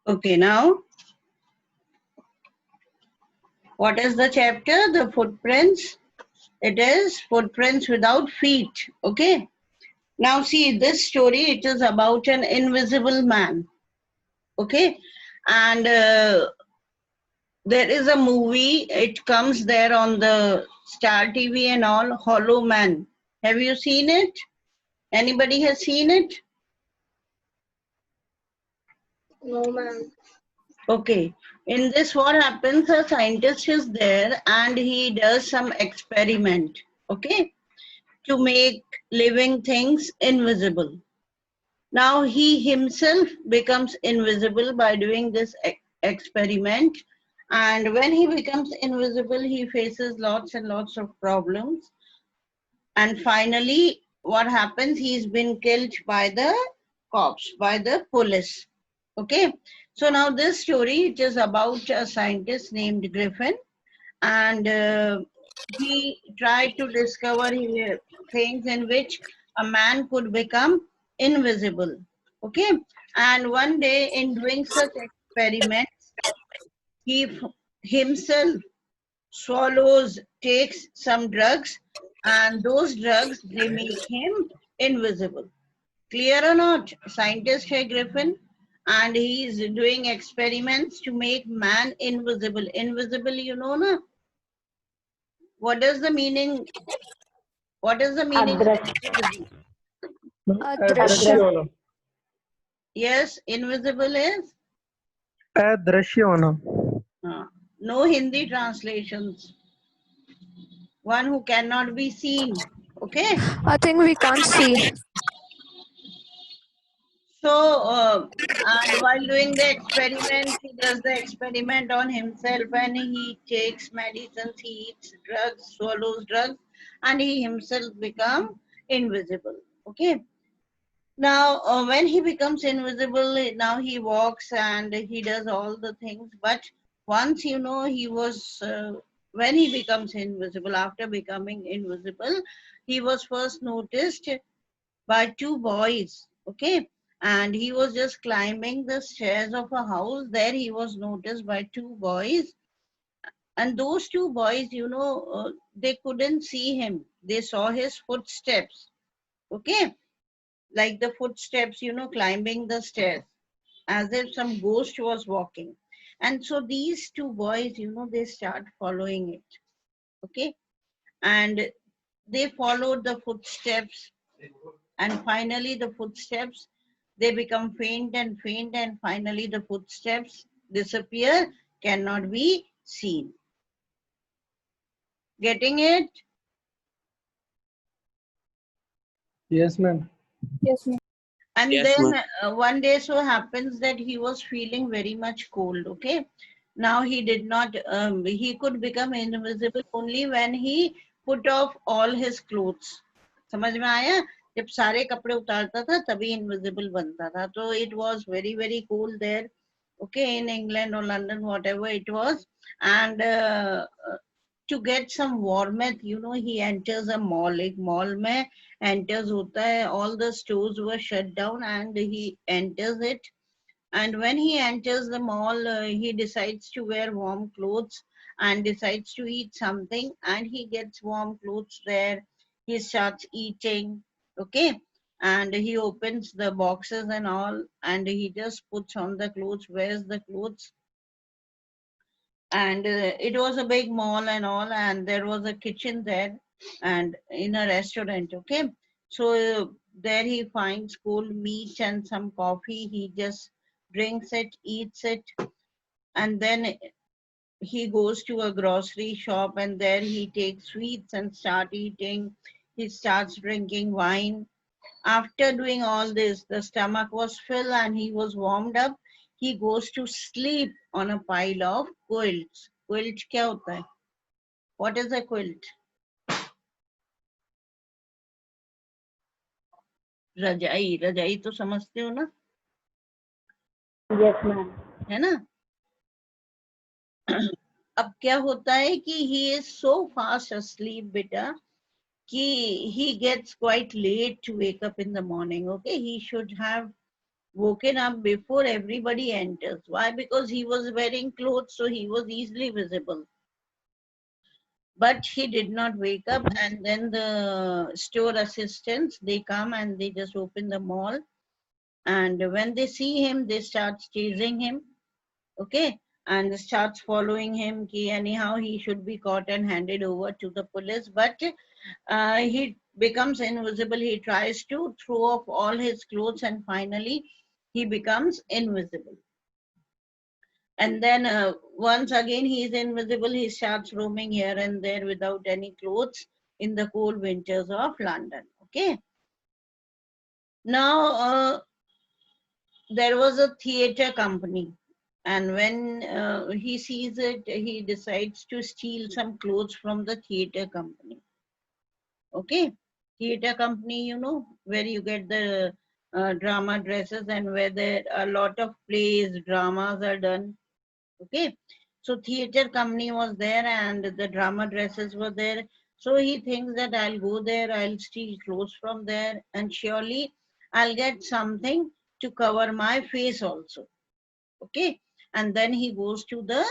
Okay, now what is the chapter? The footprints. It is footprints without feet. Okay. Now see this story. It is about an invisible man. Okay, and there is a movie. It comes there on the Star TV and all. Hollow Man. Have you seen it? Anybody has seen it? No, ma'am. Okay. In this, what happens? A scientist is there and he does some experiment. Okay, to make living things invisible. Now he himself becomes invisible by doing this experiment. And when he becomes invisible, he faces lots and lots of problems. And finally, what happens? He's been killed by the cops, by the police. Okay. So now this story, it is about a scientist named Griffin. And he tried to discover things in which a man could become invisible. Okay, and one day in doing such experiments, he himself takes some drugs, and those drugs, they make him invisible. Clear or not? Scientist Shay Griffin, and he is doing experiments to make man invisible. Invisible, you know, na? What does the meaning? What is the meaning of invisible? अदृश्य होना. Yes, invisible is अदृश्य होना. no Hindi translations. One who cannot be seen. Okay. I think we can't see. So, and while doing the experiment, he does the experiment on himself and he takes medicines, he eats drugs, swallows drugs, and he himself becomes invisible. Okay. Now, when he becomes invisible, now he walks and he does all the things. But once, you know, when he becomes invisible, after becoming invisible, he was first noticed by two boys. Okay. And he was just climbing the stairs of a house. There he was noticed by two boys. And those two boys, you know, they couldn't see him. They saw his footsteps. Okay, like the footsteps, you know, climbing the stairs, as if some ghost was walking. And so these two boys, you know, they start following it. Okay, and they followed the footsteps, and finally the footsteps, they become faint, and finally the footsteps disappear, cannot be seen. Getting it? Yes, ma'am. Yes, ma'am. And Yes, then ma'am. one day so happens that he was feeling very much cold. Okay, now he did not, he could become invisible only when he put off all his clothes. समझ में आया? जब सारे कपड़े उतारता था तभी invisible बनता था. So it was very very cold there. Okay, in England or London, whatever it was. And to get some warmth, you know, he enters a mall. Like mall में enters होता है, all the stores were shut down and he enters it. And when he enters the mall, he decides to wear warm clothes and decides to eat something, and he gets warm clothes there. He starts eating. Okay, and he opens the boxes and all, and he just puts on the clothes, wears the clothes. And it was a big mall and all, and there was a kitchen there and in a restaurant. Okay, so there he finds cold meat and some coffee. He just drinks it, eats it, and then he goes to a grocery shop and there he takes sweets and start eating. He starts drinking wine. After doing all this, the stomach was filled and he was warmed up. He goes to sleep on a pile of quilts. Quilt क्या होता है? What is a quilt? रजाई. रजाई तो समझते हो ना? Yes, ma'am. है ना? अब क्या होता है कि he is so fast asleep बेटा कि he gets quite late to wake up in the morning. Okay, he should have woken up before everybody enters. Why? Because he was wearing clothes, so he was easily visible. But he did not wake up, and then the store assistants, they come and they just open the mall, and when they see him, they start chasing him, okay, and starts following him. Anyhow, he should be caught and handed over to the police, but he becomes invisible. He tries to throw off all his clothes, and finally he becomes invisible. And then once again he is invisible, he starts roaming here and there without any clothes in the cold winters of London. Okay. Now there was a theater company, and when he sees it, he decides to steal some clothes from the theater company. Okay. Theater company, you know, where you get the drama dresses and where there a lot of plays, dramas are done. Okay, so theater company was there and the drama dresses were there. So he thinks that I'll go there, I'll steal clothes from there, and surely I'll get something to cover my face also. Okay, and then he goes to the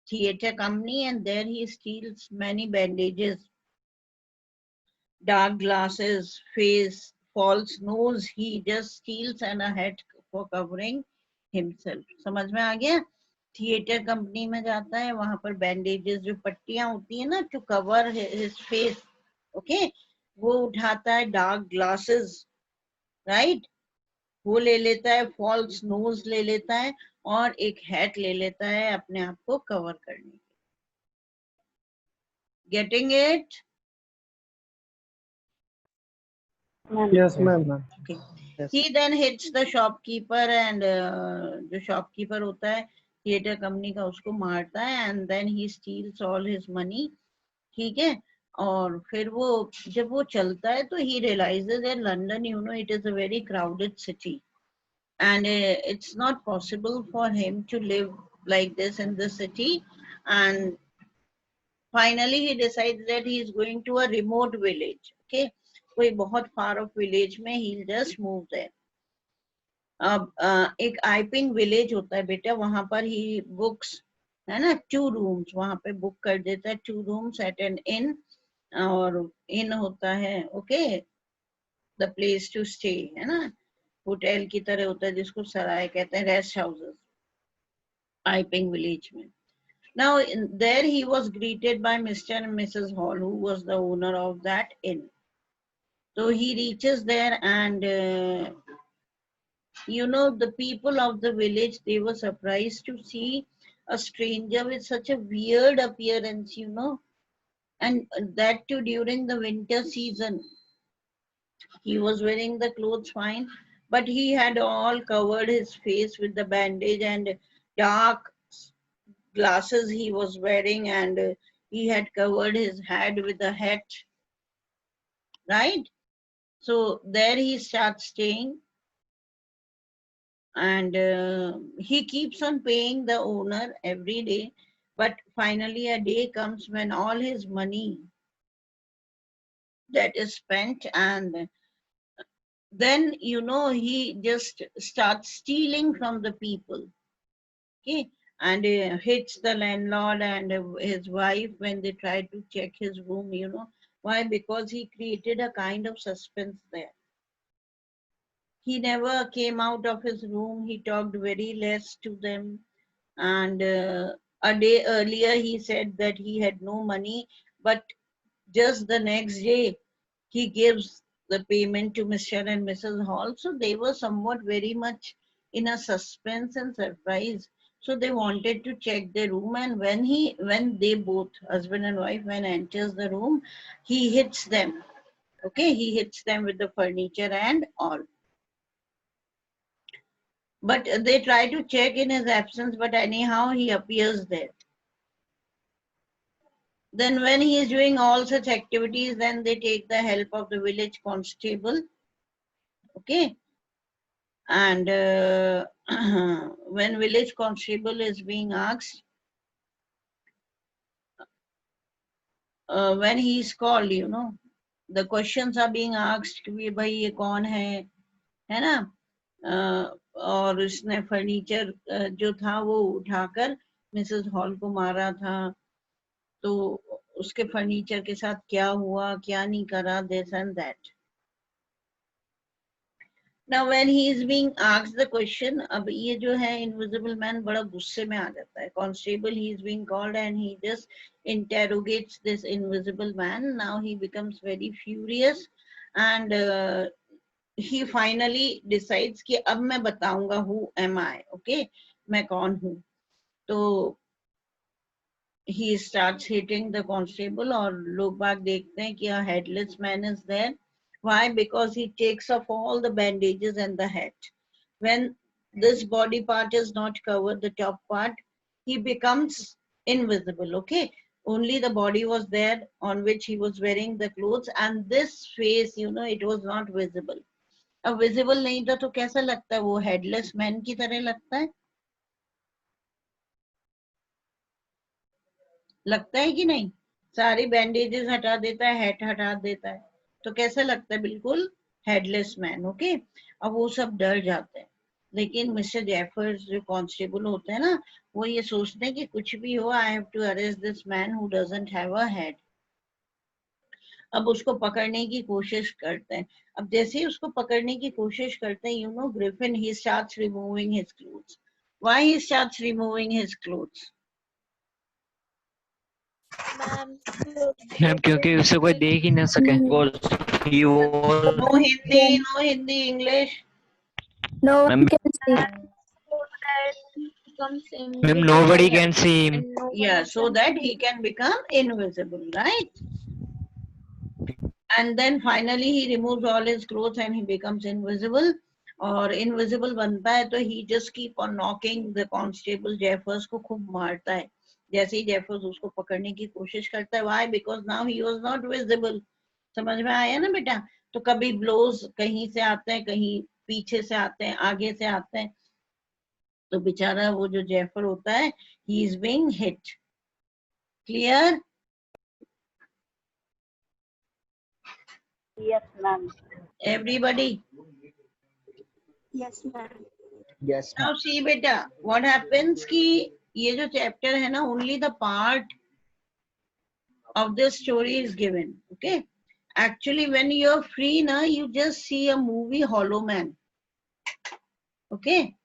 theater company and there he steals many bandages, dark glasses, face, false nose. He just steals and a hat for covering himself. समझ में आ गया? Theatre company में जाता है, वहां पर bandages जो पट्टियां होती है ना to cover his face, okay, वो उठाता है, डार्क ग्लासेस, राइट, वो ले लेता है, फॉल्स नोज ले लेता है और एक हैट ले लेता है अपने आप को कवर करने के। Getting it? Yes, ma'am. Okay. Yes. He then hits the shopkeeper and जो shopkeeper होता है थिएटर कंपनी का उसको मारता है and then he steals all his money. ठीक है, और फिर वो जब वो चलता है तो he realizes that London, you know, it is a very crowded city and it's not possible for him to live like this in the city, and finally he decides that he is going to a remote village. Okay, कोई बहुत far off village में he'll just move there. अब एक आइपिंग village होता है बेटा, वहां पर ही बुक्स है ना, 2 रूम्स वहां पे बुक कर देता है, 2 रूम्स एट एन इन, और इन होता है, okay, the place to stay, है ना, होटल की तरह होता है जिसको सराय कहते हैं, रेस्ट हाउसेस आइपिंग विलेज में. Now there he was greeted by Mr. and Mrs. Hall, who was the owner of that inn. So he reaches there and you know, the people of the village, they were surprised to see a stranger with such a weird appearance, you know, and that too during the winter season. He was wearing the clothes fine, but he had all covered his face with the bandage, and dark glasses he was wearing, and he had covered his head with a hat, right? So there he starts staying, and he keeps on paying the owner every day, but finally a day comes when all his money that is spent, and then, you know, he just starts stealing from the people, okay, and hits the landlord and his wife when they try to check his room, you know. Why? Because he created a kind of suspense there. He never came out of his room, he talked very less to them, and a day earlier he said that he had no money, but just the next day he gives the payment to Mr. and Mrs. Hall. So they were somewhat very much in a suspense and surprise, so they wanted to check the room, and when they both, husband and wife, when enters the room, he hits them, okay, he hits them with the furniture and all. But they try to check in his absence, but anyhow he appears there. Then when he is doing all such activities, then they take the help of the village constable, okay, and when village constable is being asked, when he is called, you know, the questions are being asked कि भाई ये कौन है ना, और उसने furniture जो था वो उठाकर मिसेस हॉल को मारा था। तो उसके फर्नीचर के साथ क्या हुआ, क्या नहीं करा, this and that. Now when he is being asked the question, अब ये जो है इनविजिबल मैन बड़ा गुस्से में आ जाता है। Constable he is being called and he just interrogates this invisible man. Now he becomes very furious and he finally decides कि अब मैं बताऊंगा who am I, okay, मैं कौन हूँ। तो he starts hitting the constable और लोग बाग देखते हैं कि a headless man is there. Why? Because he takes off all the bandages and the hat. When this body part is not covered, the top part, he becomes invisible, okay? Only the body was there on which he was wearing the clothes and this face, you know, it was not visible. अब visible नहीं था तो कैसा लगता है? वो headless man की तरह लगता है, लगता है कि नहीं? सारी बैंडेजेस हटा देता है, हेड हटा देता है, तो कैसा लगता है? बिल्कुल हेडलेस मैन, ओके। अब वो सब डर जाते हैं, लेकिन मिस्टर जेफर्स जो कांस्टेबल होते हैं ना, वो ये सोचते हैं कि कुछ भी हो, I have to arrest this man who doesn't have a head. अब उसको पकड़ने की कोशिश करते हैं। अब जैसे ही उसको पकड़ने की कोशिश करते हैं, you know, Griffin he starts removing his clothes. Why he starts removing his clothes? Ma'am क्योंकि उसे कोई देख ही ना सके। No Hindi, no Hindi, English. No one Ma'am, can see. ma'am, nobody can see him. Yeah, so that he can become invisible, right? And then finally he removes all his clothes and he becomes invisible. और invisible बनता है तो he just keep on knocking the constable Jeffers को खूब मारता है। जैसे ही Jeffers उसको पकड़ने की कोशिश करता है, why? Because now he was not visible. समझ में आया ना बेटा? तो कभी ब्लोज कहीं से आते हैं, कहीं पीछे से आते हैं, आगे से आते हैं, तो बेचारा वो जो जेफर होता है, he is being hit. Clear? Yes, ma'am. Everybody? Yes, ma'am. Yes, Now see beta, what happens कि ये जो chapter है ना, only the part of this story is given, okay? Actually, when you're free na, you just see a movie Hollow Man, okay?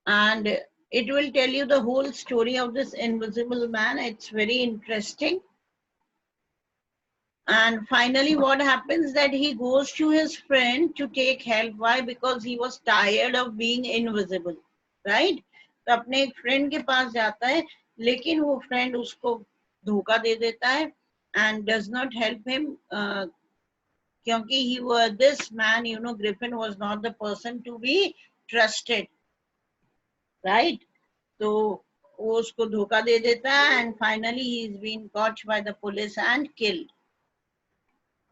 And it will tell you the whole story of this invisible man. It's very interesting. And finally what happens that he goes to his friend to take help. Why? Because he was tired of being invisible, right? तो अपने एक friend के पास जाता है, लेकिन वो friend उसको धोखा दे देता है and does not help him, क्योंकि he was this man, you know, Griffin was not the person to be trusted, right? तो वो उसको धोखा दे देता है and finally he is being caught by the police and killed.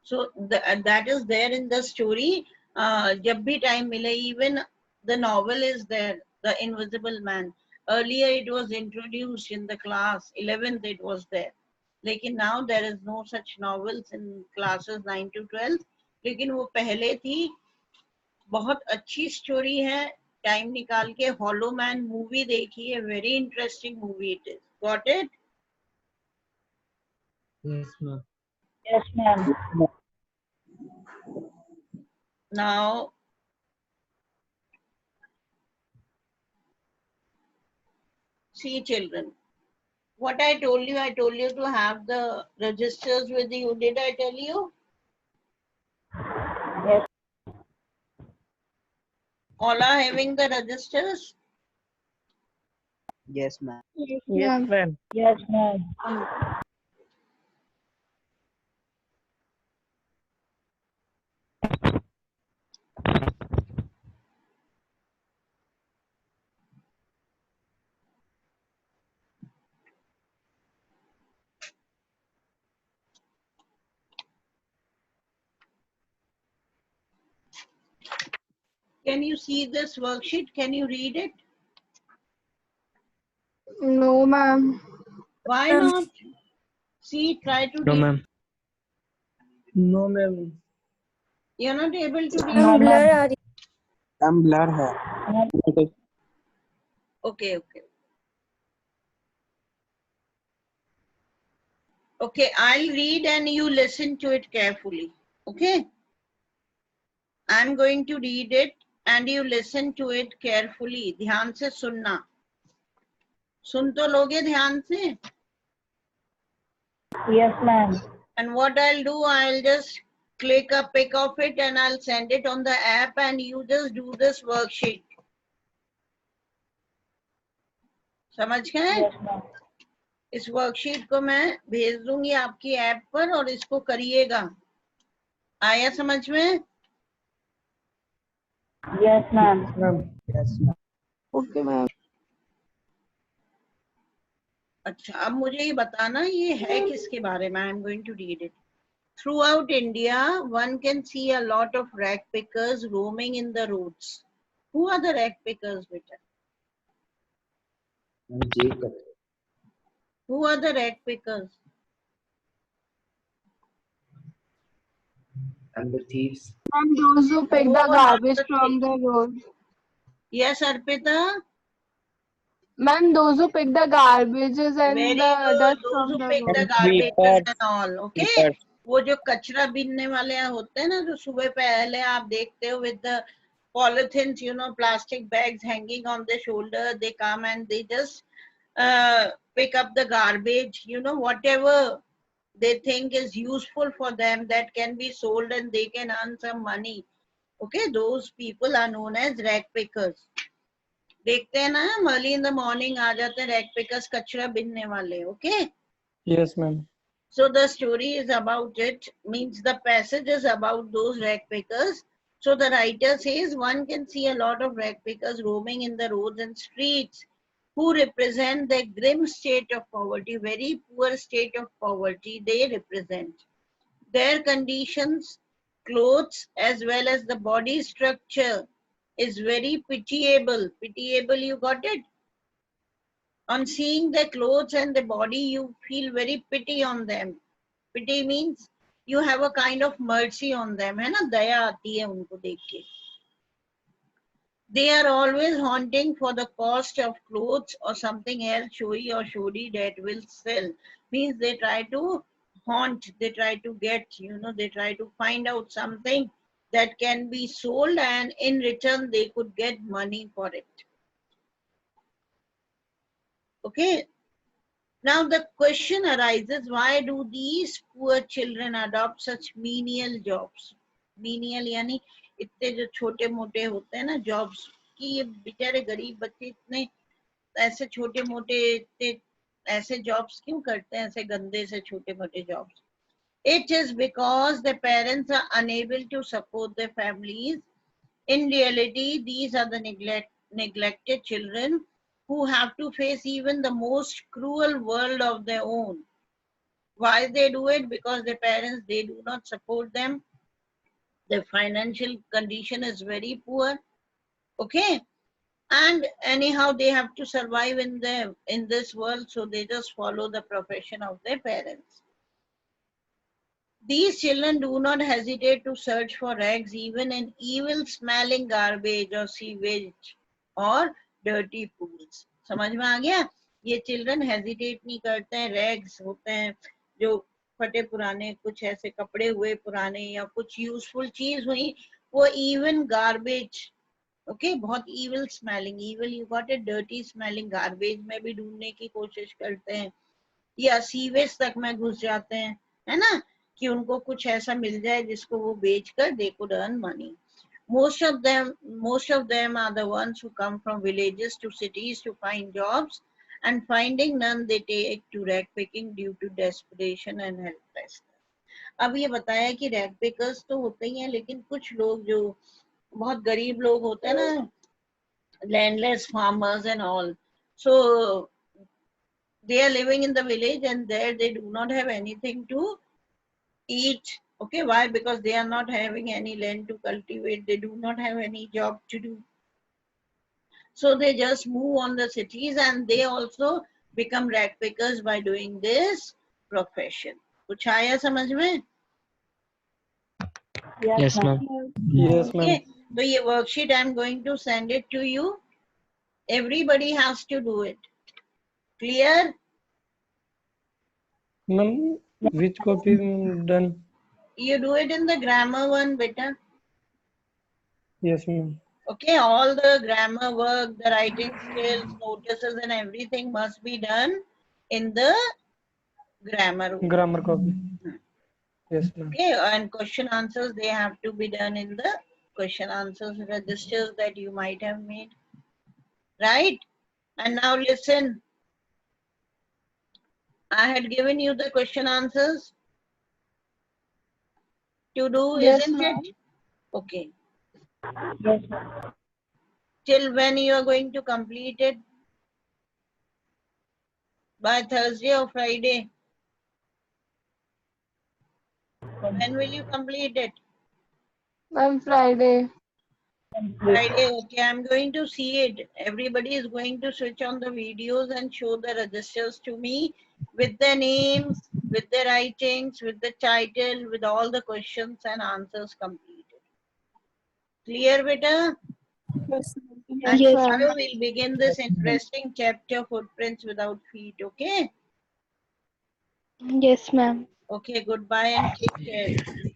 So that is there in the story. जब भी time मिले, even the novel is there, The Invisible Man. Earlier it was introduced in the class 11th, it was there. लेकिन now there is no such novels in classes 9 to 12. लेकिन वो पहले थी, बहुत अच्छी स्टोरी है। टाइम निकाल के हॉलो मैन मूवी देखिए, very interesting movie it is. Got it? Yes, ma'am. Yes, ma'am. Now see children, what I told you to have the registers with you. Did I tell you? Yes. All are having the registers? Yes, ma'am. Yes, ma'am. Yes, ma'am. Can you see this worksheet? Can you read it? No, ma'am. Why not? See, try to No, read. ma'am. No, ma'am. You're not able to read. No, Blur ma'am. are ma'am blur है। Okay, okay. Okay, I'll read and you listen to it carefully. Okay? I'm going to read it and you listen to it carefully. ध्यान से सुनना. सुन तो लोगे ध्यान से? Yes, ma'am. And what I'll do, I'll just click a pic of it and I'll send it on the app and you just do this worksheet. समझ गए? Yes, ma'am. इस वर्कशीट को मैं भेज दूंगी आपकी ऐप पर और इसको करिएगा. आया समझ में? Yes, ma'am. Ma'am yes ma'am. Okay, ma'am. अच्छा, अब मुझे ये बताना ये है किसके बारे में. I am going to read it. Throughout India, one can see a lot of rag pickers roaming in the roads. Who are the rag pickers, beta? Who are the rag pickers? And the thieves. And those who pick the garbage from the road. Yes, Arpita. Ma'am, those who pick the garbages and Very the good. dust Those from who the pick road. the garbage Sweepers. and all. Okay. Sweepers. वो जो कचरा बीनने वाले होते हैं ना, जो सुबह पहले आप देखते हो with the polythenes, you know, plastic bags hanging on the shoulder, they come and they just pick up the garbage, you know, whatever they think is useful for them that can be sold and they can earn some money. Okay, those people are known as rag pickers. देखते हैं ना, हम early in the morning आ जाते हैं rag pickers कचरा बीनने वाले. Okay. Yes ma'am. So the story is about it, means the passage is about those rag pickers. So the writer says one can see a lot of rag pickers roaming in the roads and streets who represent the grim state of poverty, very poor state of poverty they represent. Their conditions, clothes as well as the body structure is very pitiable. Pitiable, you got it? On seeing their clothes and the body, you feel very pity on them. Pity means you have a kind of mercy on them, है ना, दया आती है उनको देख के. They are always haunting for the cost of clothes or something else showy or shoddy that will sell. Means they try to haunt, they try to get, you know, they try to find out something that can be sold and in return they could get money for it. Okay. Now the question arises, why do these poor children adopt such menial jobs? Menial यानी इतने जो छोटे मोटे होते हैं ना jobs, कि ये बेचारे गरीब बच्चे इतने ऐसे छोटे मोटे इतने ऐसे जॉब्स क्यों करते हैं, ऐसे गंदे से छोटे मोटे jobs? It is because the parents are unable to support their families. In reality, these are the neglected children who have to face even the most cruel world of their own. Why they do it? Because their parents, they do not support them. Their financial condition is very poor. Okay. And anyhow, they have to survive in this world, so they just follow the profession of their parents. These children do not hesitate to search for rags even in evil-smelling garbage or sewage or dirty pools. समझ में आ गया? ये children hesitate नहीं करते हैं. rags होते हैं जो फटे पुराने कुछ ऐसे कपड़े हुए पुराने या कुछ useful चीज हुई, वो even garbage, okay, बहुत evil smelling, evil you got a dirty smelling garbage में भी ढूंढने की कोशिश करते हैं, या सीवेज तक में घुस जाते हैं, है ना, कि उनको कुछ ऐसा मिल जाए जिसको वो बेचकर they could earn money. Most of them are the ones who come from villages to cities to find jobs, and finding none they take to rag picking due to desperation and helplessness. अब ये बताया कि rag pickers तो होते ही हैं, लेकिन कुछ लोग जो बहुत गरीब लोग होते हैं ना, landless farmers and all, so they are living in the village and there they do not have anything to eat. Okay, why? Because they are not having any land to cultivate, they do not have any job to do, so they just move on the cities and they also become rag pickers by doing this profession. कुछ आया समझ में? Yes, ma'am. Yes ma'am. Okay. So ये worksheet I'm going to send it to you. Everybody has to do it. Clear? Ma'am, which copy done? You do it in the grammar one, beta. Yes, ma'am. Okay, all the grammar work, the writing skills, notices and everything must be done in the grammar one. Grammar copy. Yes, ma'am. Okay, and question answers, they have to be done in the question answers registers that you might have made. Right? And now listen. I had given you the question answers to do, Yes, isn't ma'am. it? Okay. Yes, ma'am. Till when you are going to complete it? By Thursday or Friday? When will you complete it? Ma'am, Friday. Friday, okay, I'm going to see it. Everybody is going to switch on the videos and show the registers to me with the names, with the writings, with the title, with all the questions and answers completed. Clear, beta? Yes, And yes, tomorrow ma'am. we'll begin this interesting chapter, Footprints Without Feet, okay? Yes, ma'am. Okay, goodbye and take care.